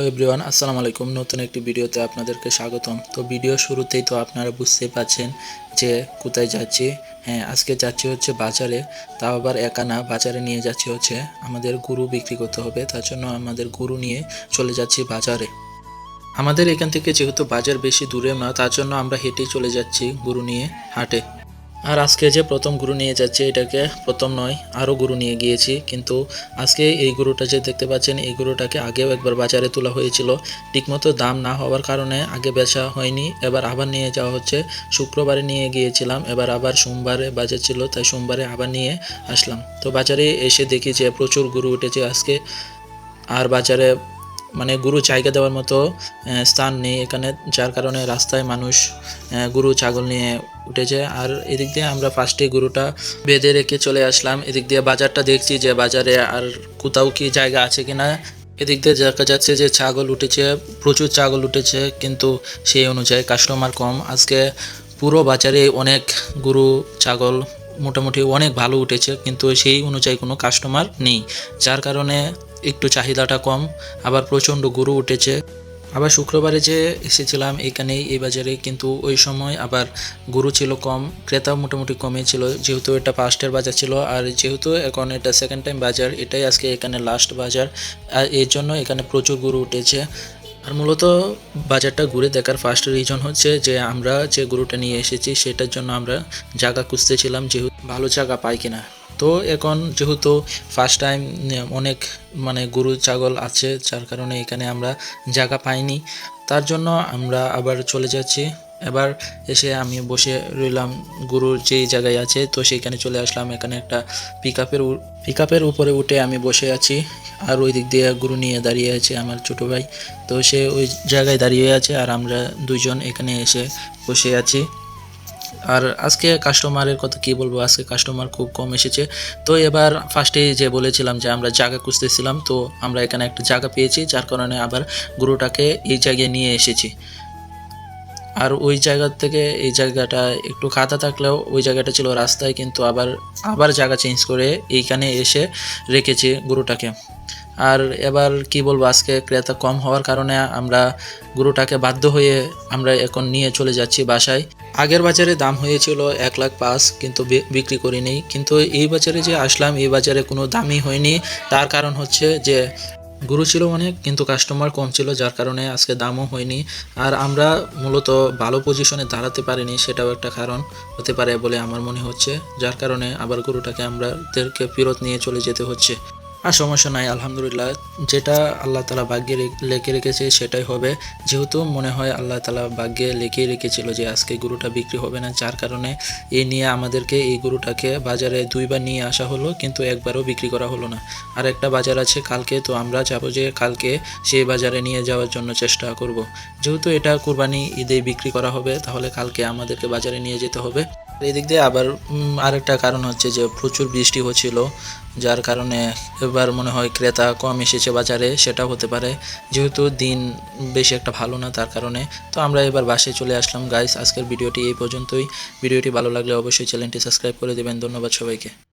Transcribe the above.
Hello everyone, আসসালামু আলাইকুম। নতুন একটি ভিডিওতে আপনাদেরকে স্বাগতম। তো ভিডিও শুরুতেই তো আপনারা বুঝতেই পাচ্ছেন যে কোথায় যাচ্ছি। হ্যাঁ, আজকে যাচ্ছি হচ্ছে বাজারে। তাও আবার একা না, বাজারে নিয়ে যাচ্ছি হচ্ছে আমাদের গরু বিক্রি করতে হবে, তার জন্য আমাদের গরু নিয়ে চলে যাচ্ছি বাজারে। আমাদের এখান থেকে যেহেতু বাজার বেশি দূরে না, তার জন্য আমরা হেঁটেই চলে যাচ্ছি গরু নিয়ে হাটে। আর আজকে যে প্রথম গরু নিয়ে যাচ্ছে, এটাকে প্রথম নয়, আরও গরু নিয়ে গিয়েছি, কিন্তু আজকে এই গরুটা যে দেখতে পাচ্ছেন, এই গরুটাকে আগেও একবার বাজারে তোলা হয়েছিল। ঠিকমতো দাম না হওয়ার কারণে আগে বেচা হয়নি, এবার আবার নিয়ে যাওয়া হচ্ছে। শুক্রবারে নিয়ে গিয়েছিলাম, এবার আবার সোমবারে বাজার ছিল, তাই সোমবারে আবার নিয়ে আসলাম। তো বাজারে এসে দেখি যে প্রচুর গরু উঠেছে আজকে। আর বাজারে মানে গরু জায়গা দেওয়ার মতো স্থান নেই এখানে, যার কারণে রাস্তায় মানুষ গরু ছাগল নিয়ে উঠেছে। আর এদিক দিয়ে আমরা ফার্স্টে গরুটা বেঁধে রেখে চলে আসলাম। এদিক দিয়ে বাজারটা দেখছি যে বাজারে আর কোথাও কি জায়গা আছে কিনা। এদিক দিয়ে দেখা যাচ্ছে যে ছাগল উঠেছে, প্রচুর ছাগল উঠেছে, কিন্তু সেই অনুযায়ী কাস্টমার কম। আজকে পুরো বাজারে অনেক গরু ছাগল মোটামুটি অনেক ভালো উঠেছে, কিন্তু সেই অনুযায়ী কোনো কাস্টমার নেই, যার কারণে একটু চাহিদাটা কম। আবার প্রচণ্ড গরু উঠেছে। আবার শুক্রবারে যে এসেছিলাম এখানেই এই বাজারে, কিন্তু ওই সময় আবার গরু ছিল কম, ক্রেতাও মোটামুটি কমই ছিল, যেহেতু এটা ফার্স্টের বাজার ছিল। আর যেহেতু এখন এটা সেকেন্ড টাইম বাজার, এটাই আজকে এখানে লাস্ট বাজার, আর এর জন্য এখানে প্রচুর গরু উঠেছে। আর মূলত বাজারটা ঘুরে দেখার ফার্স্ট রিজন হচ্ছে যে আমরা যে গরুটা নিয়ে এসেছি সেটার জন্য আমরা জায়গা খুঁজতেছিলাম, যেহেতু ভালো জায়গা পাই কিনা। তো এখন যেহেতু ফার্স্ট টাইম অনেক মানে গরু ছাগল আছে, যার কারণে এখানে আমরা জায়গা পাইনি, তার জন্য আমরা আবার চলে যাচ্ছি। এবার এসে আমি বসে রইলাম গরুর যেই জায়গায় আছে, তো সেইখানে চলে আসলাম। এখানে একটা পিকআপের উপরে উঠে আমি বসে আছি, আর ওই দিক দিয়ে গরু নিয়ে দাঁড়িয়ে আছে আমার ছোটো ভাই। তো সে ওই জায়গায় দাঁড়িয়ে আছে, আর আমরা দুইজন এখানে এসে বসে আছি। আর আজকে কাস্টমারের কথা কি বলবো, আজকে কাস্টমার খুব কম এসেছে। তো এবার ফার্স্টে যে বলেছিলাম যে আমরা জায়গা খুঁজতেছিলাম, তো আমরা এখানে একটা জায়গা পেয়েছি, যার কারণে আবার গরুটাকে এই জায়গায় নিয়ে এসেছি। আর ওই জায়গা থেকে এই জায়গাটা একটু খাতা থাকলেও ওই জায়গাটা ছিল রাস্তায়, কিন্তু আবার আবার জায়গা চেঞ্জ করে এইখানে এসে রেখেছি গরুটাকে। আর এবার কি বলবো, আজকে ক্রেতা কম হওয়ার কারণে আমরা গরুটাকে বাধ্য হয়ে আমরা এখন নিয়ে চলে যাচ্ছি বাসায়। আগের বাজারে দাম হয়েছিল 1,05,000, কিন্তু বিক্রি করিনি। কিন্তু এই বাজারে যে আসলাম, এই বাজারে কোনো দামই হয়নি। তার কারণ হচ্ছে যে গরু ছিল অনেক, কিন্তু কাস্টমার কম ছিল, যার কারণে আজকে দামও হয়নি। আর আমরা মূলত ভালো পজিশনে দাঁড়াতে পারিনি, সেটাও একটা কারণ হতে পারে বলে আমার মনে হচ্ছে, যার কারণে আবার গরুটাকে আমাদেরকে ফেরত নিয়ে চলে যেতে হচ্ছে। আর সমস্যা নাই, আলহামদুলিল্লাহ, যেটা আল্লাহ তালা ভাগ্যে লেখে রেখেছে সেটাই হবে। যেহেতু মনে হয় আল্লাহ তালা ভাগ্যে লেখেই রেখেছিল যে আজকে গরুটা বিক্রি হবে না, যার কারণে এই নিয়ে আমাদেরকে এই গরুটাকে বাজারে দুইবার নিয়ে আসা হলো, কিন্তু একবারও বিক্রি করা হলো না। আর একটা বাজার আছে কালকে, তো আমরা যাবো যে কালকে সেই বাজারে নিয়ে যাওয়ার জন্য চেষ্টা করব। যেহেতু এটা কুরবানি ঈদে বিক্রি করা হবে, তাহলে কালকে আমাদেরকে বাজারে নিয়ে যেতে হবে। এদিক দিয়ে আবার আরেকটা কারণ হচ্ছে যে প্রচুর বৃষ্টি হচ্ছিল, যার কারণে এবার মনে হয় ক্রেতা কম এসেছে বাজারে, সেটা হতে পারে, যেহেতু দিন বেশি একটা ভালো না, তার কারণে। তো আমরা এবার বাসায় চলে আসলাম। গাইস, আজকের ভিডিওটি এই পর্যন্তই। ভিডিওটি ভালো লাগলে অবশ্যই চ্যানেলটি সাবস্ক্রাইব করে দেবেন। ধন্যবাদ সবাইকে।